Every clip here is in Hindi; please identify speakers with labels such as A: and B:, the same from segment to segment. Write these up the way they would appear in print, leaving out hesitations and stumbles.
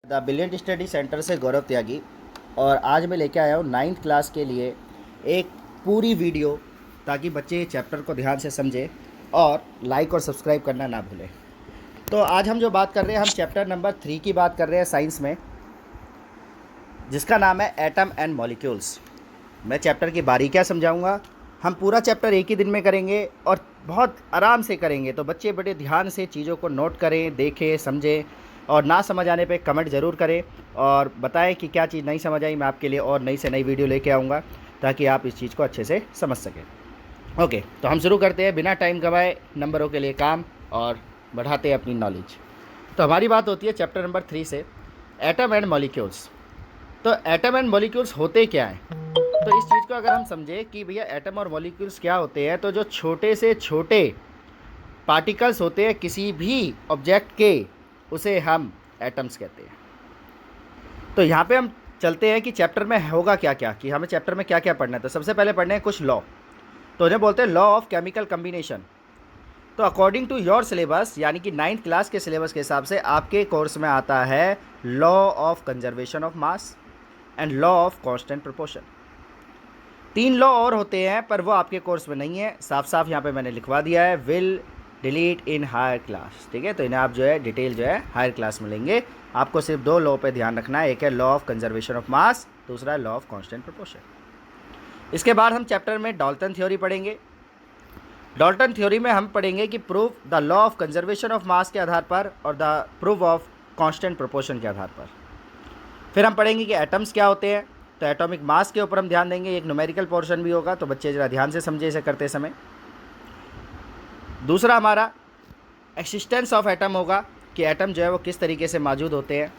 A: द ब्रिलियंट स्टडी सेंटर से गौरव त्यागी। और आज मैं लेके आया हूँ 9th क्लास के लिए एक पूरी वीडियो, ताकि बच्चे चैप्टर को ध्यान से समझें और लाइक और सब्सक्राइब करना ना भूलें। तो आज हम जो बात कर रहे हैं, हम चैप्टर नंबर 3 की बात कर रहे हैं साइंस में, जिसका नाम है एटम एंड मॉलिक्यूल्स। मैं चैप्टर की बारीकियाँ समझाऊंगा। हम पूरा चैप्टर एक ही दिन में करेंगे और बहुत आराम से करेंगे, तो बच्चे बड़े ध्यान से चीज़ों को नोट करें, देखें, समझें और ना समझ आने पे कमेंट ज़रूर करें और बताएं कि क्या चीज़ नहीं समझ आई। मैं आपके लिए और नई से नई वीडियो लेके आऊँगा ताकि आप इस चीज़ को अच्छे से समझ सकें। ओके, तो हम शुरू करते हैं बिना टाइम गवाए नंबरों के लिए काम और बढ़ाते हैं अपनी नॉलेज। तो हमारी बात होती है चैप्टर नंबर 3 से, एटम एंड मॉलिक्यूल्स। तो एटम एंड मॉलिक्यूल्स होते क्या हैं? तो इस चीज़ को अगर हम समझें कि भैया एटम और मॉलिक्यूल्स क्या होते हैं, तो जो छोटे से छोटे पार्टिकल्स होते हैं किसी भी ऑब्जेक्ट के, उसे हम एटम्स कहते हैं। तो यहाँ पे हम चलते हैं कि चैप्टर में होगा क्या क्या, कि हमें चैप्टर में क्या क्या पढ़ना है। तो सबसे पहले पढ़ने हैं कुछ लॉ। तो उन्हें बोलते हैं लॉ ऑफ केमिकल कम्बिनेशन। तो अकॉर्डिंग टू योर सिलेबस, यानी कि 9th क्लास के सिलेबस के हिसाब से आपके कोर्स में आता है law of conservation of mass and law of constant proportion. 3 law और होते हैं पर वो आपके कोर्स में नहीं है, साफ साफ यहाँ पे मैंने लिखवा दिया है, will delete in higher class. ठीक है, तो इन्हें आप जो है डिटेल जो है हायर क्लास में लेंगे। आपको सिर्फ 2 लॉ पे ध्यान रखना है, एक है लॉ ऑफ कंजर्वेशन ऑफ मास, दूसरा है लॉ ऑफ कांस्टेंट प्रोपोर्शन। इसके बाद हम चैप्टर में डाल्टन थ्योरी पढ़ेंगे। डाल्टन थ्योरी में हम पढ़ेंगे कि prove the law of conservation of mass के आधार पर और the proof of constant proportion के आधार पर। फिर हम पढ़ेंगे कि एटम्स क्या होते हैं। तो एटॉमिक मास के ऊपर हम ध्यान देंगे, एक न्यूमेरिकल पोर्शन भी होगा, तो बच्चे ज़रा ध्यान से समझे इसे करते समय। दूसरा हमारा एक्सिस्टेंस ऑफ एटम होगा, कि एटम जो है वो किस तरीके से मौजूद होते हैं।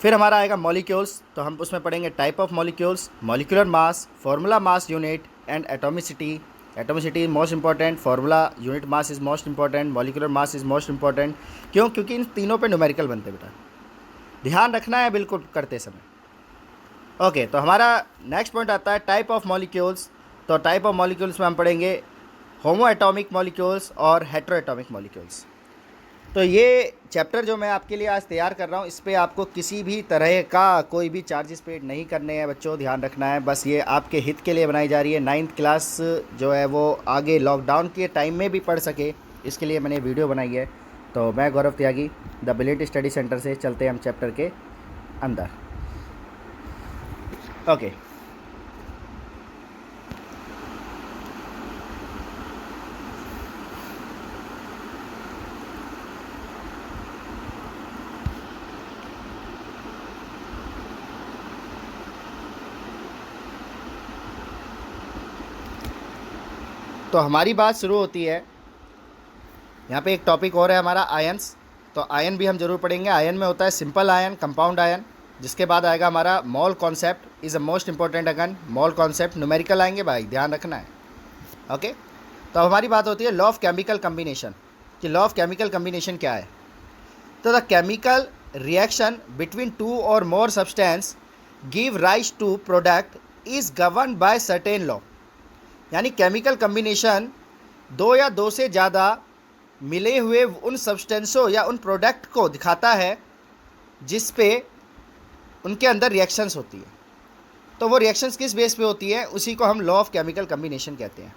A: फिर हमारा आएगा मॉलिक्यूल्स, तो हम उसमें पढ़ेंगे type of molecules, molecular mass, formula mass unit and atomicity. Atomicity is most important, formula unit mass is most important, molecular mass is most important. क्यों? क्योंकि इन तीनों पे न्यूमेरिकल बनते बेटा, ध्यान रखना है बिल्कुल करते समय। ओके, तो हमारा नेक्स्ट पॉइंट आता है टाइप ऑफ मॉलिक्यूल्स। तो टाइप ऑफ मॉलिक्यूल्स में हम पढ़ेंगे होमो एटॉमिक मॉलिक्यूल्स और हेट्रो एटॉमिक मॉलिक्यूल्स। तो ये चैप्टर जो मैं आपके लिए आज तैयार कर रहा हूँ, इस पर आपको किसी भी तरह का कोई भी चार्जेस पेड नहीं करने हैं बच्चों, ध्यान रखना है। बस ये आपके हित के लिए बनाई जा रही है। 9th क्लास जो है वो आगे लॉकडाउन के टाइम में भी पढ़ सके, इसके लिए मैंने वीडियो बनाई है। तो मैं गौरव त्यागी द ब्रिलियंट स्टडी सेंटर से, चलते हैं हम चैप्टर के अंदर। ओके, तो हमारी बात शुरू होती है, यहाँ पे एक टॉपिक और है हमारा आयन्स। तो आयन भी हम जरूर पढ़ेंगे। आयन में होता है सिंपल आयन, कंपाउंड आयन। जिसके बाद आएगा हमारा mall concept is a most important अगन। मॉल कॉन्सेप्ट न्यूमेरिकल आएंगे भाई, ध्यान रखना है। ओके, तो हमारी बात होती है लॉ ऑफ केमिकल कम्बिनेशन, कि लॉ ऑफ केमिकल कम्बिनेशन क्या है। तो the chemical reaction between 2 or more substance give rise to product is govern by certain law. यानी केमिकल कम्बिनेशन 2 या 2 से ज़्यादा मिले हुए उन सब्सटेंसों या उन प्रोडक्ट को दिखाता है जिस पे उनके अंदर रिएक्शंस होती है। तो वो रिएक्शंस किस बेस पे होती है, उसी को हम लॉ ऑफ केमिकल कम्बिनेशन कहते हैं।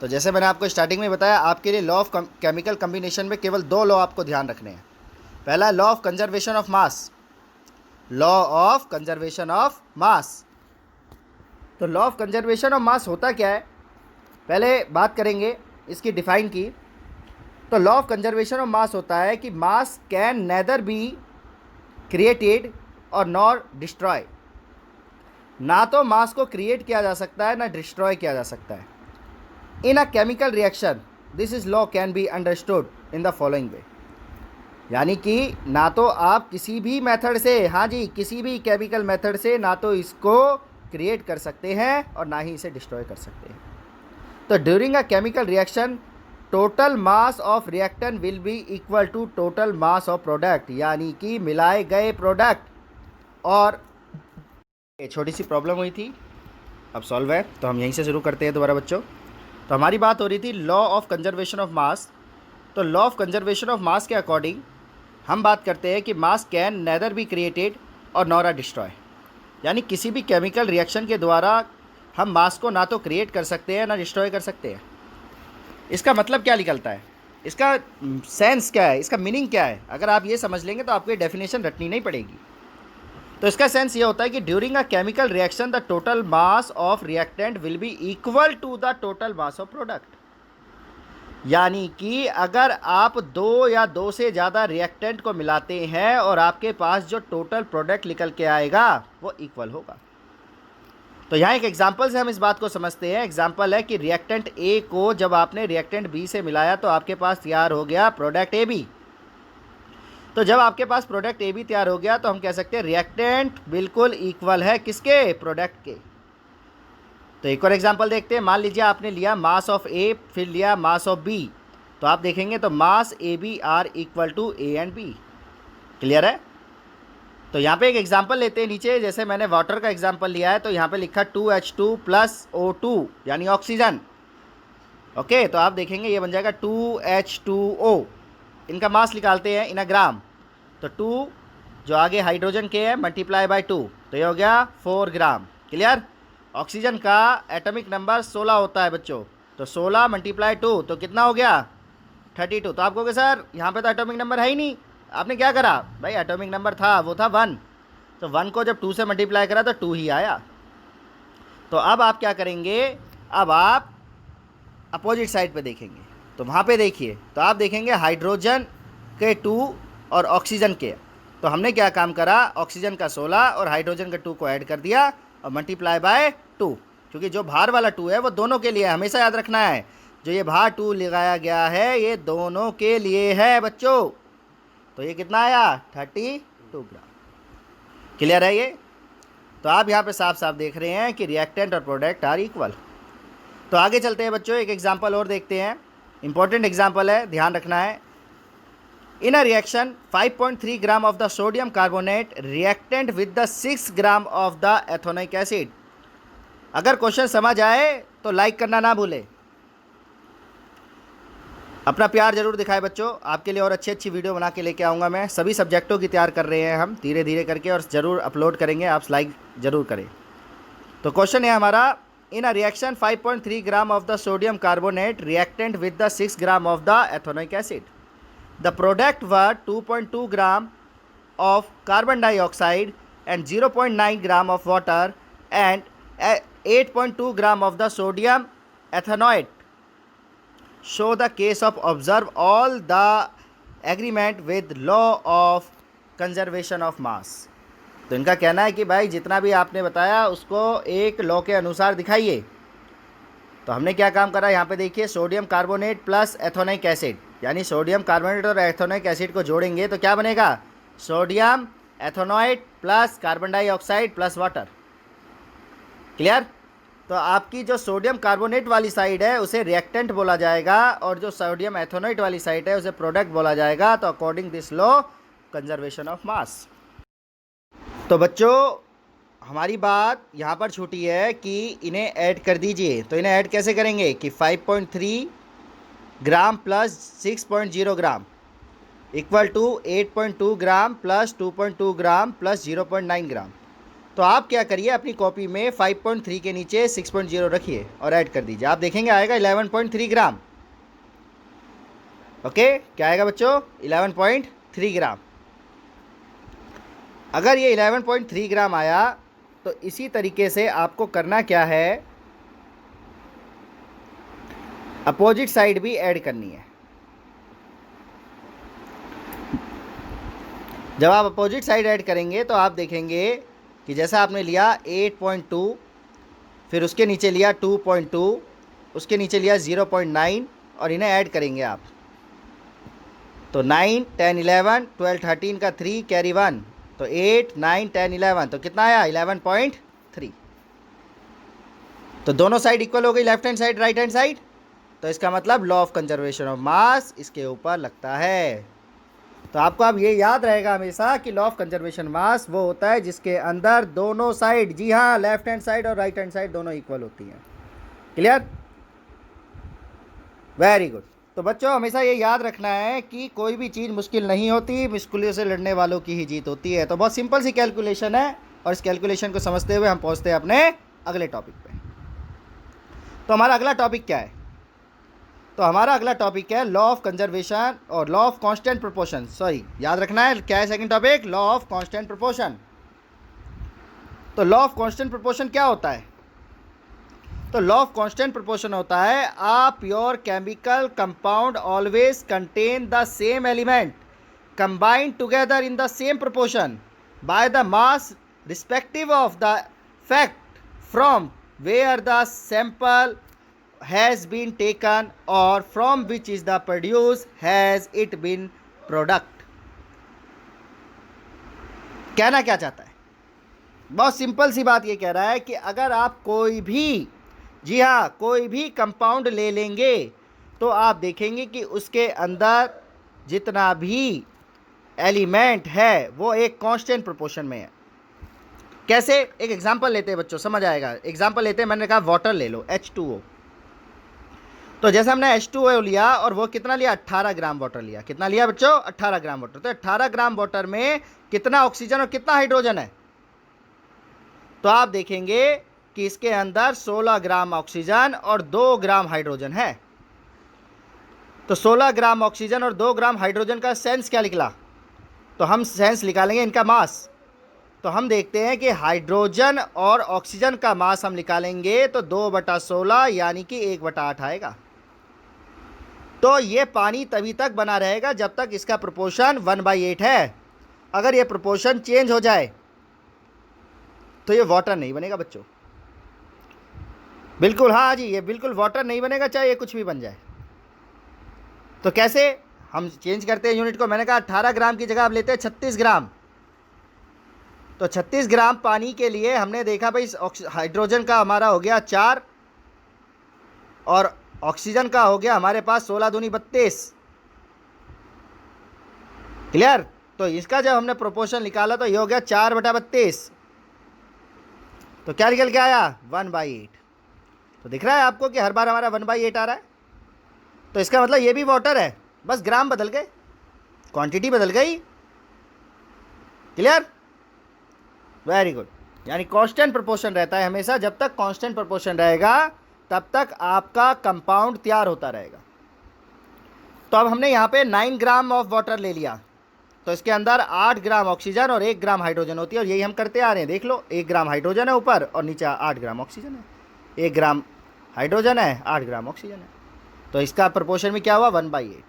A: तो जैसे मैंने आपको स्टार्टिंग में बताया, आपके लिए लॉ ऑफ केमिकल कम्बिनेशन में केवल 2 लॉ आपको ध्यान रखने हैं। पहला law of conservation of mass, law of conservation of mass. तो law of conservation of mass होता क्या है, पहले बात करेंगे इसकी डिफाइन की। तो law of conservation of mass होता है कि mass can neither be created और नॉर डिस्ट्रॉय। ना तो मास को क्रिएट किया जा सकता है, ना डिस्ट्रॉय किया जा सकता है। In a chemical reaction this is law can be understood in the following way. यानी कि ना तो आप किसी भी मेथड से, हाँ जी, किसी भी केमिकल मेथड से ना तो इसको क्रिएट कर सकते हैं और ना ही इसे डिस्ट्रॉय कर सकते हैं। तो during a chemical reaction total mass of reactant will be equal to total mass of product. यानी कि मिलाए गए प्रोडक्ट, और छोटी सी प्रॉब्लम हुई थी, अब सॉल्व है। तो हम यहीं से शुरू करते हैं दोबारा बच्चों। तो हमारी बात हो रही थी law of conservation of mass. तो law of conservation of mass के अकॉर्डिंग हम बात करते हैं कि mass can neither be created और नॉर आ डिस्ट्रॉय, यानी किसी भी केमिकल रिएक्शन के द्वारा हम मास को ना तो क्रिएट कर सकते हैं ना डिस्ट्रॉय कर सकते हैं। इसका मतलब क्या निकलता है, इसका सेंस क्या है, इसका मीनिंग क्या है? अगर आप ये समझ लेंगे तो आपको ये डेफिनेशन रटनी नहीं पड़ेगी। तो इसका सेंस ये होता है कि during a chemical reaction the total mass of reactant will be equal to the total mass of product, यानी कि अगर आप दो या दो से ज़्यादा रिएक्टेंट को मिलाते हैं और आपके पास जो टोटल प्रोडक्ट निकल के आएगा वो इक्वल होगा। तो यहाँ एक एग्जांपल से हम इस बात को समझते हैं। एग्जांपल है कि रिएक्टेंट ए को जब आपने रिएक्टेंट बी से मिलाया तो आपके पास तैयार हो गया प्रोडक्ट ए बी। तो जब आपके पास प्रोडक्ट ए बी तैयार हो गया तो हम कह सकते हैं रिएक्टेंट बिल्कुल इक्वल है किसके, प्रोडक्ट के। तो एक और एग्जांपल देखते हैं। मान लीजिए आपने लिया मास ऑफ ए फिर लिया मास ऑफ बी, तो आप देखेंगे तो mass A B are equal to A and B. Clear है? तो यहाँ पे एक एग्जांपल लेते हैं नीचे, जैसे मैंने वाटर का एग्जांपल लिया है तो यहाँ पे लिखा 2H2 प्लस O2 यानी ऑक्सीजन। ओके, तो आप देखेंगे ये बन जाएगा 2H2O। इनका मास निकालते हैं इन अ ग्राम, तो 2 जो आगे हाइड्रोजन के है मल्टीप्लाई बाय 2, तो ये हो गया 4 ग्राम। क्लियर? ऑक्सीजन का एटॉमिक नंबर 16 होता है बच्चों, तो 16 मल्टीप्लाई 2 तो कितना हो गया 32। तो आप कहोगे सर यहाँ पे तो एटॉमिक नंबर है ही नहीं, आपने क्या करा? भाई एटॉमिक नंबर था, वो था 1, तो 1 को जब 2 से मल्टीप्लाई करा तो 2 ही आया। तो अब आप क्या करेंगे, अब आप अपोजिट साइड पे देखेंगे, तो वहाँ पे देखिए तो आप देखेंगे हाइड्रोजन के 2 और ऑक्सीजन के, तो हमने क्या काम करा, ऑक्सीजन का 16 और हाइड्रोजन के 2 को ऐड कर दिया और मल्टीप्लाई बाय 2, क्योंकि जो बाहर वाला 2 है वो दोनों के लिए है, हमेशा याद रखना है। जो ये बाहर 2 लगाया गया है ये दोनों के लिए है बच्चों। तो ये कितना आया 32 ग्राम। क्लियर है ये? तो आप यहाँ पे साफ साफ देख रहे हैं कि रिएक्टेंट और प्रोडक्ट आर इक्वल। तो आगे चलते हैं बच्चों, एक एग्जांपल और देखते हैं। इंपॉर्टेंट एग्जांपल है, ध्यान रखना है। In a reaction 5.3 gram of the sodium carbonate reactant with the 6 gram of the ethanoic acid. अगर क्वेश्चन समझ आए तो लाइक करना ना भूले, अपना प्यार जरूर दिखाए बच्चों। आपके लिए और अच्छी वीडियो बना के लेके आऊँगा मैं। सभी सब्जेक्टों की तैयार कर रहे हैं हम धीरे धीरे करके, और ज़रूर अपलोड करेंगे, आप लाइक ज़रूर करें। तो क्वेश्चन है हमारा, in a reaction 5.3 gram of the sodium carbonate reactant with the 6 gram of the ethanoic acid, the product were 2.2 gram of carbon dioxide and 0.9 gram of water and 8.2 gram of the sodium ethanoate. Show the case of observe all the agreement with law of conservation of mass। तो इनका कहना है कि भाई जितना भी आपने बताया उसको एक लॉ के अनुसार दिखाइए। तो हमने क्या काम करा, यहाँ पे देखिए sodium carbonate plus ethanoic acid, यानी सोडियम कार्बोनेट और एथोनिक एसिड को जोड़ेंगे तो क्या बनेगा, sodium ethanoate plus carbon dioxide plus water. Clear? तो आपकी जो सोडियम कार्बोनेट वाली साइड है उसे रिएक्टेंट बोला जाएगा और जो सोडियम एथोनाइट वाली साइड है उसे प्रोडक्ट बोला जाएगा। तो according this law conservation of mass. तो बच्चों हमारी बात यहाँ पर छूटी है कि इन्हें ऐड कर दीजिए। तो इन्हें ऐड कैसे करेंगे कि 5.3 gram plus 6.0 gram equal to 8.2 gram plus 2.2 gram plus 0.9 gram. तो आप क्या करिए, अपनी कॉपी में 5.3 के नीचे 6.0 रखिए और ऐड कर दीजिए। आप देखेंगे आएगा 11.3 ग्राम। ओके, क्या आएगा बच्चों, 11.3 ग्राम। अगर ये 11.3 ग्राम आया तो इसी तरीके से आपको करना क्या है, अपोजिट साइड भी ऐड करनी है। जब आप अपोजिट साइड ऐड करेंगे तो आप देखेंगे कि जैसा आपने लिया 8.2, फिर उसके नीचे लिया 2.2, उसके नीचे लिया 0.9 और इन्हें ऐड करेंगे आप। तो 9, 10, 11, 12, 13 का 3 कैरी 1, तो 8, 9, 10, 11, तो कितना आया 11.3। तो दोनों साइड इक्वल हो गई, left hand side right hand side. तो इसका मतलब लॉ ऑफ कंजर्वेशन ऑफ मास इसके ऊपर लगता है। तो आपको अब ये याद रहेगा हमेशा कि लॉ ऑफ कंजर्वेशन मास वो होता है जिसके अंदर दोनों साइड, जी हाँ, लेफ्ट हैंड साइड और राइट हैंड साइड दोनों इक्वल होती हैं। क्लियर? Very good. तो बच्चों हमेशा ये याद रखना है कि कोई भी चीज़ मुश्किल नहीं होती, मुश्किलों से लड़ने वालों की ही जीत होती है। तो बहुत सिंपल सी कैलकुलेशन है और इस कैलकुलेशन को समझते हुए हम पहुंचते हैं अपने अगले टॉपिक पे। तो हमारा अगला टॉपिक क्या है? तो हमारा अगला टॉपिक है लॉ ऑफ कंजर्वेशन और law of constant proportion. Sorry, याद रखना है क्या है second topic? Law of constant proportion. तो लॉ ऑफ कांस्टेंट प्रोपोर्शन क्या होता है? तो लॉ ऑफ कांस्टेंट प्रोपोर्शन होता है a pure chemical compound always contain the same element combined together in the same proportion by the mass respective of the fact from where the sample has been taken or from which is the produce has it been product। कहना क्या चाहता है? बहुत सिंपल सी बात ये कह रहा है कि अगर आप कोई भी, जी हाँ, कोई भी कंपाउंड ले लेंगे तो आप देखेंगे कि उसके अंदर जितना भी एलिमेंट है वो एक कांस्टेंट प्रोपोर्शन में है। कैसे? एक एग्जांपल लेते हैं बच्चों, समझ आएगा। एग्जांपल लेते हैं, मैंने कहा वाटर ले लो, H2O। तो जैसे हमने H2O लिया और वो कितना लिया? 18 ग्राम वाटर लिया। कितना लिया बच्चों? 18 ग्राम वाटर। तो 18 ग्राम वाटर में कितना ऑक्सीजन और कितना हाइड्रोजन है? तो आप देखेंगे कि इसके अंदर 16 ग्राम ऑक्सीजन और 2 ग्राम हाइड्रोजन है। तो 16 ग्राम ऑक्सीजन और 2 ग्राम हाइड्रोजन का सेंस क्या निकला? तो हम सेंस निकालेंगे इनका मास। तो हम देखते हैं कि हाइड्रोजन और ऑक्सीजन का मास हम निकालेंगे तो 2/16 यानी कि 1/8 आएगा। तो ये पानी तभी तक बना रहेगा जब तक इसका प्रोपोर्शन 1/8 है। अगर ये प्रोपोर्शन चेंज हो जाए तो ये वाटर नहीं बनेगा बच्चों। बिल्कुल, हाँ जी, ये बिल्कुल वाटर नहीं बनेगा, चाहे ये कुछ भी बन जाए। तो कैसे हम चेंज करते हैं यूनिट को? मैंने कहा 18 ग्राम की जगह आप लेते हैं 36 ग्राम। तो 36 ग्राम पानी के लिए हमने देखा भाई हाइड्रोजन का हमारा हो गया 4 और ऑक्सीजन का हो गया हमारे पास 16 दूनी 32। क्लियर? तो इसका जब हमने प्रोपोर्शन निकाला तो ये हो गया 4/32। तो क्या निकल के आया? 1/8। तो दिख रहा है आपको कि हर बार हमारा 1/8 आ रहा है। तो इसका मतलब ये भी वाटर है, बस ग्राम बदल गए, क्वांटिटी बदल गई। क्लियर? Very good. यानी कांस्टेंट प्रोपोर्शन रहता है हमेशा। जब तक कांस्टेंट प्रोपोर्शन रहेगा तब तक आपका कंपाउंड तैयार होता रहेगा। तो अब हमने यहाँ पे 9 ग्राम ऑफ वाटर ले लिया, तो इसके अंदर 8 ग्राम ऑक्सीजन और 1 ग्राम हाइड्रोजन होती है, और यही हम करते आ रहे हैं। देख लो, 1 ग्राम हाइड्रोजन है ऊपर और नीचे 8 ग्राम ऑक्सीजन है। 1 ग्राम हाइड्रोजन है, 8 ग्राम ऑक्सीजन है। तो इसका प्रोपोर्शन में क्या हुआ? 1/8।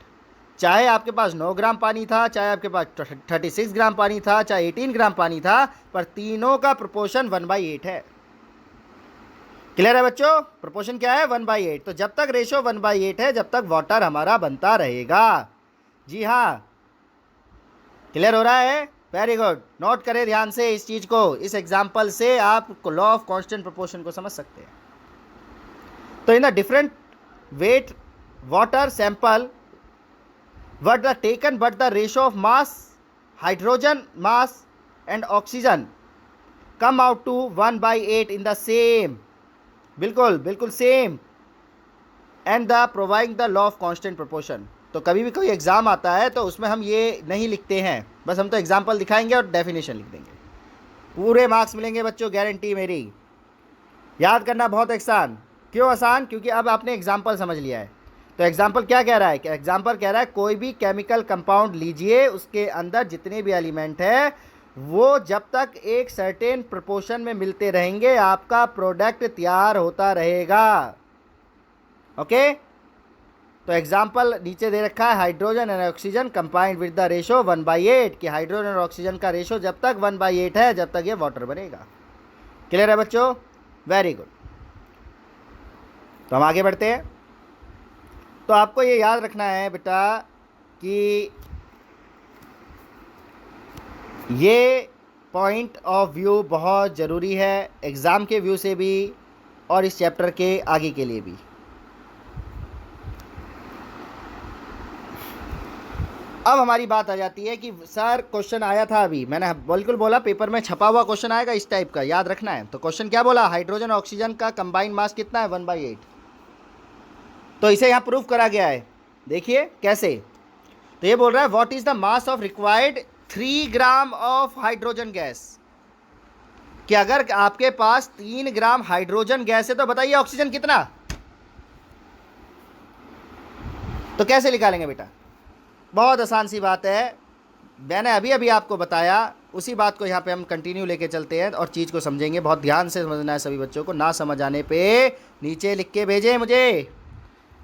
A: चाहे आपके पास 9 ग्राम पानी था, चाहे आपके पास 36 ग्राम पानी था, चाहे 18 ग्राम पानी था, पर तीनों का प्रोपोर्शन 1/8 है। क्लियर है बच्चों? प्रोपोर्शन क्या है? 1/8। तो जब तक रेशो 1/8 है जब तक वाटर हमारा बनता रहेगा। जी हाँ, क्लियर हो रहा है? Very good. नोट करें ध्यान से इस चीज़ को। इस एग्जाम्पल से आप लॉ ऑफ कांस्टेंट प्रोपोर्शन को समझ सकते हैं। तो in the different weight water sample were the taken but the ratio of mass, hydrogen mass and oxygen come out to 1/8 in the same, बिल्कुल बिल्कुल same, and the providing the law of constant proportion। तो कभी भी कोई एग्ज़ाम आता है तो उसमें हम ये नहीं लिखते हैं, बस हम तो एग्जाम्पल दिखाएंगे और डेफिनेशन लिख देंगे। पूरे मार्क्स मिलेंगे बच्चों, गारंटी मेरी। याद करना बहुत आसान। क्यों आसान? क्योंकि अब आपने एग्जाम्पल समझ लिया है। तो एग्जाम्पल क्या कह रहा है? एग्जाम्पल कह रहा है कोई भी केमिकल कंपाउंड लीजिए, उसके अंदर जितने भी एलिमेंट है वो जब तक एक सर्टेन प्रोपोर्शन में मिलते रहेंगे आपका प्रोडक्ट तैयार होता रहेगा। ओके? तो एग्जाम्पल नीचे दे रखा है, hydrogen and oxygen combined with the ratio 1/8, कि हाइड्रोजन और ऑक्सीजन का रेशो जब तक 1/8 है जब तक ये वाटर बनेगा। क्लियर है बच्चों? Very good. तो हम आगे बढ़ते हैं। तो आपको ये याद रखना है बेटा कि ये पॉइंट ऑफ व्यू बहुत ज़रूरी है, एग्ज़ाम के व्यू से भी और इस चैप्टर के आगे के लिए भी। अब हमारी बात आ जाती है कि सर क्वेश्चन आया था अभी, मैंने बिल्कुल बोला पेपर में छपा हुआ क्वेश्चन आएगा इस टाइप का, याद रखना है। तो क्वेश्चन क्या बोला? हाइड्रोजन ऑक्सीजन का कंबाइंड मास कितना है? 1/8। तो इसे यहाँ प्रूफ करा गया है देखिए कैसे। तो ये बोल रहा है what is the mass of required 3 gram of hydrogen gas, कि अगर आपके पास 3 ग्राम हाइड्रोजन गैस है तो बताइए ऑक्सीजन कितना। तो कैसे निकालेंगे बेटा, बहुत आसान सी बात है, मैंने अभी अभी आपको बताया, उसी बात को यहाँ पे हम कंटिन्यू लेके चलते हैं और चीज़ को समझेंगे। बहुत ध्यान से समझना है सभी बच्चों को, ना समझ आने पे नीचे लिख के भेजें मुझे,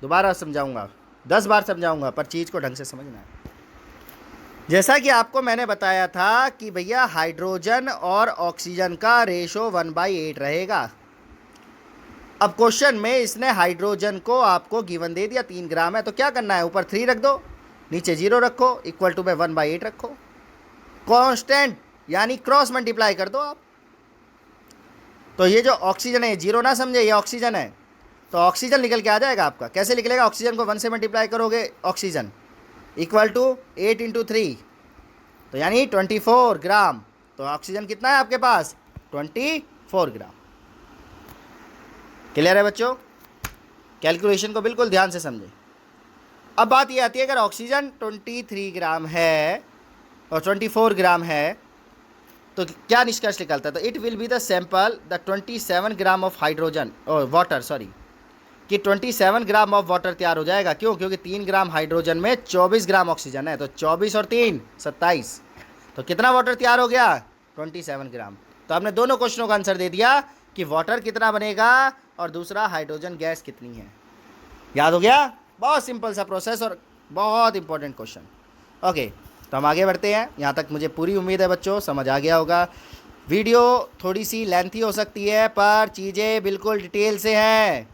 A: दोबारा समझाऊंगा, 10 बार समझाऊंगा, पर चीज़ को ढंग से समझना है। जैसा कि आपको मैंने बताया था कि भैया हाइड्रोजन और ऑक्सीजन का रेशो 1/8 रहेगा। अब क्वेश्चन में इसने हाइड्रोजन को आपको गिवन दे दिया 3 ग्राम है, तो क्या करना है, ऊपर 3 रख दो, नीचे 0 रखो, इक्वल टू में 1/8 रखो, कांस्टेंट यानी क्रॉस मल्टीप्लाई कर दो आप। तो ये जो ऑक्सीजन है, 0 ना समझे, ये ऑक्सीजन है, तो ऑक्सीजन निकल के आ जाएगा आपका। कैसे निकलेगा, ऑक्सीजन को 1 से मल्टीप्लाई करोगे, ऑक्सीजन इक्वल टू 8 × 3, तो यानी 24 ग्राम। तो ऑक्सीजन कितना है आपके पास, 24 ग्राम। क्लियर है बच्चों, कैलकुलेशन को बिल्कुल ध्यान से समझें। अब बात ये आती है, अगर ऑक्सीजन 23 ग्राम है और 24 ग्राम है तो क्या निष्कर्ष निकलता है, तो it will be the sample the 27 gram of hydrogen और वाटर, सॉरी, कि 27 ग्राम ऑफ वाटर तैयार हो जाएगा। क्यों, क्योंकि 3 ग्राम हाइड्रोजन में 24 ग्राम ऑक्सीजन है, तो 24 और 3 27, तो कितना वाटर तैयार हो गया, 27 ग्राम। तो आपने दोनों क्वेश्चनों का आंसर दे दिया कि वाटर कितना बनेगा और दूसरा हाइड्रोजन गैस कितनी है। याद हो गया, बहुत सिंपल सा प्रोसेस और बहुत इंपॉर्टेंट क्वेश्चन। ओके, तो हम आगे बढ़ते हैं। यहाँ तक मुझे पूरी उम्मीद है बच्चों समझ आ गया होगा। वीडियो थोड़ी सी लेंथी हो सकती है, पर चीज़ें बिल्कुल डिटेल से हैं,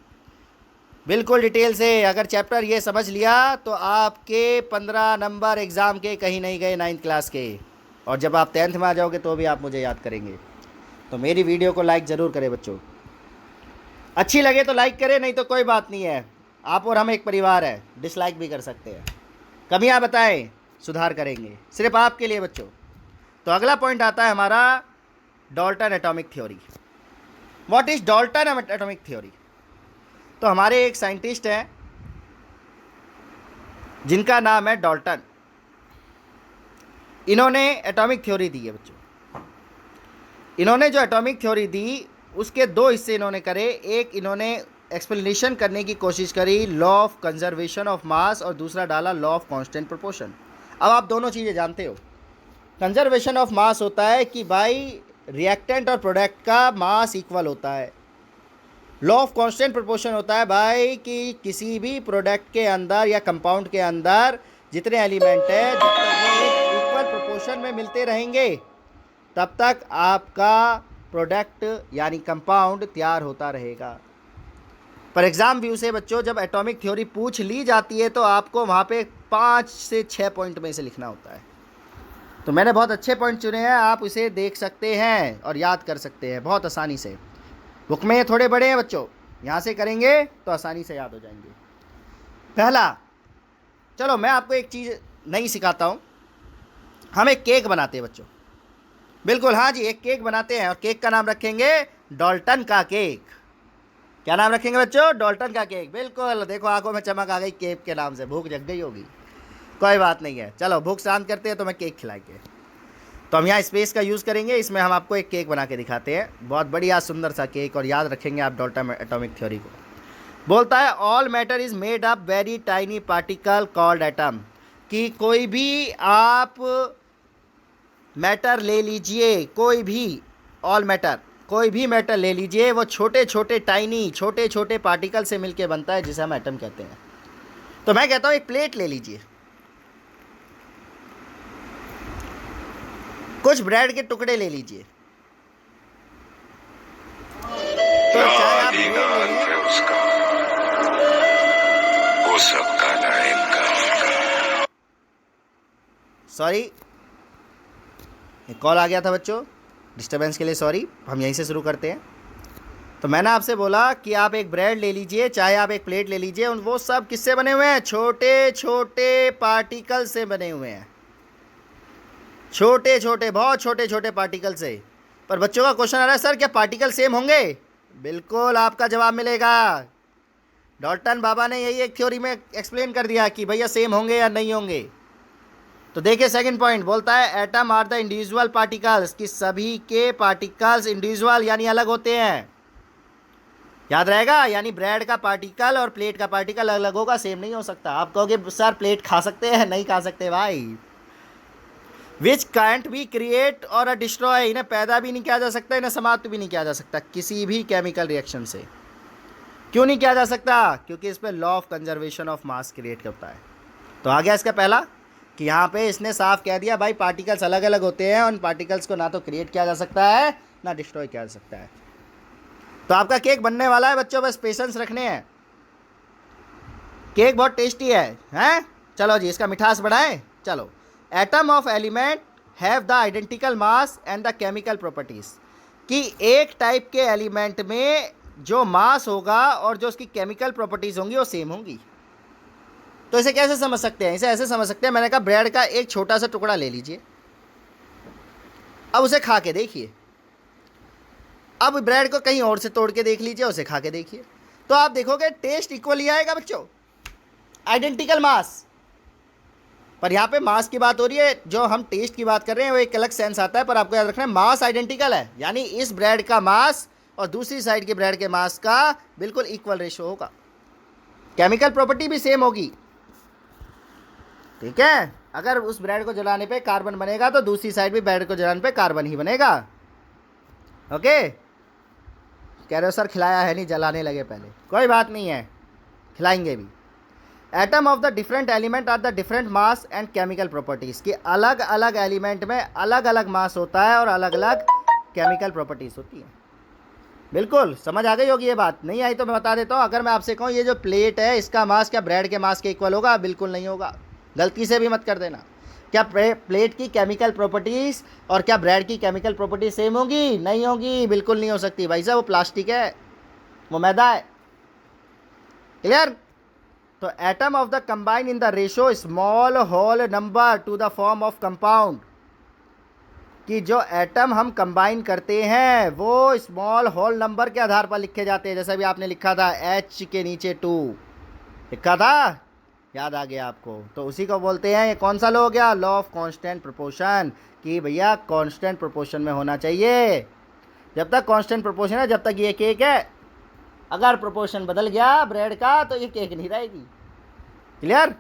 A: बिल्कुल डिटेल से। अगर चैप्टर ये समझ लिया तो आपके 15 नंबर एग्ज़ाम के कहीं नहीं गए 9th क्लास के, और जब आप 10th में आ जाओगे तो भी आप मुझे याद करेंगे। तो मेरी वीडियो को लाइक ज़रूर करें बच्चों, अच्छी लगे तो लाइक करें, नहीं तो कोई बात नहीं है, आप और हम एक परिवार है, डिसलाइक भी कर सकते हैं। कमियां बताएं, सुधार करेंगे, सिर्फ आपके लिए बच्चों। तो अगला पॉइंट आता है हमारा Dalton atomic theory. What is Dalton atomic theory? तो हमारे एक साइंटिस्ट हैं जिनका नाम है डाल्टन, इन्होंने एटॉमिक थ्योरी दी है बच्चों। इन्होंने जो एटॉमिक थ्योरी दी उसके 2 हिस्से इन्होंने करे। एक इन्होंने एक्सप्लेनेशन करने की कोशिश करी लॉ ऑफ कंजर्वेशन ऑफ मास, और दूसरा डाला लॉ ऑफ कांस्टेंट प्रोपोर्शन। अब आप दोनों चीज़ें जानते हो, कंजर्वेशन ऑफ मास होता है कि भाई रिएक्टेंट और प्रोडक्ट का मास इक्वल होता है। लॉ ऑफ कांस्टेंट प्रोपोर्शन होता है भाई कि किसी भी प्रोडक्ट के अंदर या कंपाउंड के अंदर जितने एलिमेंट है, जब तक वो इक्वल प्रोपोर्शन में मिलते रहेंगे तब तक आपका प्रोडक्ट यानी कंपाउंड तैयार होता रहेगा। पर एग्ज़ाम व्यू से बच्चों जब एटॉमिक थ्योरी पूछ ली जाती है तो आपको वहाँ पे 5 से 6 पॉइंट में से लिखना होता है। तो मैंने बहुत अच्छे पॉइंट चुने हैं, आप इसे देख सकते हैं और याद कर सकते हैं बहुत आसानी से। बुक में ये थोड़े बड़े हैं बच्चों, यहाँ से करेंगे तो आसानी से याद हो जाएंगे। पहला, चलो मैं आपको एक चीज़ नई सिखाता हूँ। हम एक केक बनाते हैं बच्चों, बिल्कुल, हाँ जी, एक केक बनाते हैं और केक का नाम रखेंगे डाल्टन का केक। क्या नाम रखेंगे बच्चों? डाल्टन का केक। बिल्कुल, देखो आंखों में चमक आ गई केक के नाम से, भूख जग गई होगी, कोई बात नहीं है। चलो भूख शांत करते हैं तो मैं केक खिलाएंगे। तो हम यहाँ स्पेस का यूज़ करेंगे, इसमें हम आपको एक केक बना के दिखाते हैं, बहुत बढ़िया सुंदर सा केक, और याद रखेंगे आप डाल्टन एटॉमिक थ्योरी को। बोलता है all matter is made up very tiny particle called atom, कि कोई भी आप मैटर ले लीजिए, कोई भी, ऑल मैटर, कोई भी मैटर ले लीजिए, वो छोटे छोटे टाइनी, छोटे छोटे पार्टिकल से मिलके बनता है, जिसे हम एटम कहते हैं। तो मैं कहता हूँ एक प्लेट ले लीजिए, कुछ ब्रेड के टुकड़े ले लीजिए, तो चाहे आप ब्रेड ले लीजिए, वो सबका नाम का, सॉरी एक कॉल आ गया था बच्चों, डिस्टर्बेंस के लिए सॉरी। हम यहीं से शुरू करते हैं। तो मैंने आपसे बोला कि आप एक ब्रेड ले लीजिए, चाहे आप एक प्लेट ले लीजिए, वो सब किससे बने हुए हैं? छोटे छोटे पार्टिकल से बने हुए हैं, छोटे छोटे, बहुत छोटे छोटे पार्टिकल से। पर बच्चों का क्वेश्चन आ रहा है सर क्या पार्टिकल सेम होंगे? बिल्कुल आपका जवाब मिलेगा, डॉल्टन बाबा ने यही एक थ्योरी में एक्सप्लेन कर दिया कि भैया सेम होंगे या नहीं होंगे। तो देखिए सेकंड पॉइंट बोलता है atom are the individual particles, कि सभी के पार्टिकल्स इंडिविजुअल यानी अलग होते हैं। याद रहेगा, यानी ब्रेड का पार्टिकल और प्लेट का पार्टिकल अलग होगा, सेम नहीं हो सकता। आप कहोगे सर प्लेट खा सकते हैं, नहीं खा सकते भाई। विच कांट बी क्रिएट और डिस्ट्रॉय, इन्हें पैदा भी नहीं किया जा सकता, इन्हें समाप्त भी नहीं किया जा सकता किसी भी केमिकल रिएक्शन से। क्यों नहीं किया जा सकता? क्योंकि इस पर law of conservation of mass create करता है। तो आ गया इसका पहला कि यहाँ पे इसने साफ कह दिया भाई पार्टिकल्स अलग अलग होते हैं, उन पार्टिकल्स को ना तो क्रिएट किया जा सकता है ना डिस्ट्रॉय किया जा सकता है। तो आपका केक बनने वाला है बच्चों, बस पेशेंस रखने हैं। केक बहुत टेस्टी है, हैं? चलो जी इसका मिठास बढ़ाएं। चलो, atom of element have the identical mass and the chemical properties, कि एक टाइप के एलिमेंट में जो मास होगा और जो उसकी केमिकल प्रॉपर्टीज होंगी वो सेम होंगी। तो इसे कैसे समझ सकते हैं? इसे ऐसे समझ सकते हैं, मैंने कहा ब्रेड का एक छोटा सा टुकड़ा ले लीजिए, अब उसे खा के देखिए। अब ब्रेड को कहीं और से तोड़ के देख लीजिए, उसे खा के देखिए, तो आप देखोगे टेस्ट इक्वल ही आएगा बच्चों, आइडेंटिकल मास। पर यहाँ पे मास की बात हो रही है, जो हम टेस्ट की बात कर रहे हैं वो एक अलग सेंस आता है, पर आपको याद रखना है मास आइडेंटिकल है, यानी इस ब्रेड का मास और दूसरी साइड के ब्रेड के मास का बिल्कुल इक्वल रेशो होगा। केमिकल प्रॉपर्टी भी सेम होगी, ठीक है। अगर उस ब्रेड को जलाने पे कार्बन बनेगा तो दूसरी साइड भी ब्रेड को जलाने पे कार्बन ही बनेगा। ओके, कह रहे हो सर खिलाया है नहीं, जलाने लगे पहले, कोई बात नहीं है, खिलाएंगे भी। Atom of the different element are the different mass and chemical properties, कि अलग अलग एलिमेंट में अलग अलग मास होता है और अलग अलग केमिकल प्रॉपर्टीज़ होती है। बिल्कुल समझ आ गई होगी ये बात, नहीं आई तो मैं बता देता हूँ। अगर मैं आपसे कहूँ ये जो प्लेट है इसका मास क्या ब्रेड के मास के इक्वल होगा? बिल्कुल नहीं होगा, गलती से भी मत कर देना। क्या प्लेट की केमिकल प्रॉपर्टीज़ और क्या ब्रेड की केमिकल प्रॉपर्टीज सेम होगी? नहीं होगी, बिल्कुल नहीं हो सकती भाई साहब, वो प्लास्टिक है, वो मैदा है। क्लियर? तो atom of the combine in the ratio small whole number to the form of compound, कि जो एटम हम कंबाइन करते हैं वो स्मॉल होल नंबर के आधार पर लिखे जाते हैं। जैसा भी आपने लिखा था H के नीचे 2 लिखा था, याद आ गया आपको? तो उसी को बोलते हैं, ये कौन सा लॉ हो गया? लॉ ऑफ कांस्टेंट प्रोपोर्शन, कि भैया कांस्टेंट प्रोपोर्शन में होना चाहिए। जब तक कांस्टेंट प्रोपोर्शन है जब तक ये केक है, अगर प्रोपोर्शन बदल गया ब्रेड का तो ये केक नहीं रहेगी। Clear?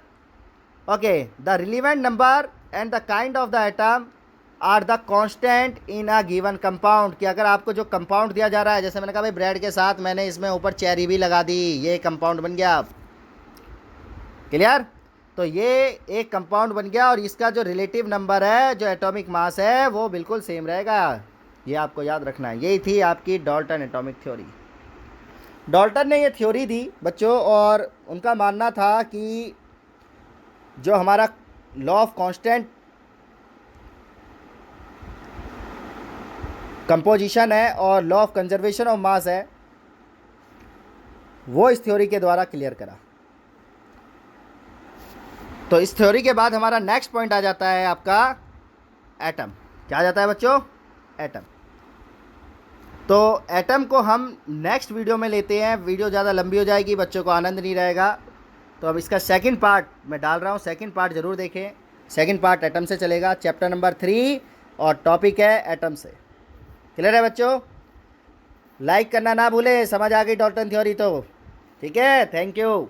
A: Okay, the relevant number and the kind of the atom are the constant in a given compound, कि अगर आपको जो कंपाउंड दिया जा रहा है, जैसे मैंने कहा भाई ब्रेड के साथ मैंने इसमें ऊपर चेरी भी लगा दी, ये कंपाउंड बन गया। क्लियर? तो ये एक कंपाउंड बन गया और इसका जो रिलेटिव नंबर है, जो एटॉमिक मास है, वो बिल्कुल सेम रहेगा। ये आपको याद रखना है। यही थी आपकी डाल्टन एटॉमिक थ्योरी। डाल्टन ने ये थ्योरी दी बच्चों, और उनका मानना था कि जो हमारा लॉ ऑफ कांस्टेंट कंपोजिशन है और लॉ ऑफ कंजर्वेशन ऑफ मास है, वो इस थ्योरी के द्वारा क्लियर करा। तो इस थ्योरी के बाद हमारा नेक्स्ट पॉइंट आ जाता है आपका एटम। क्या आ जाता है बच्चों? एटम। तो एटम को हम नेक्स्ट वीडियो में लेते हैं, वीडियो ज़्यादा लंबी हो जाएगी, बच्चों को आनंद नहीं रहेगा। तो अब इसका सेकंड पार्ट मैं डाल रहा हूँ, सेकंड पार्ट ज़रूर देखें। सेकंड पार्ट एटम से चलेगा, चैप्टर नंबर 3, और टॉपिक है एटम से। क्लियर है बच्चों? लाइक करना ना भूलें, समझ आ गई डाल्टन थ्योरी तो? ठीक है, थैंक यू।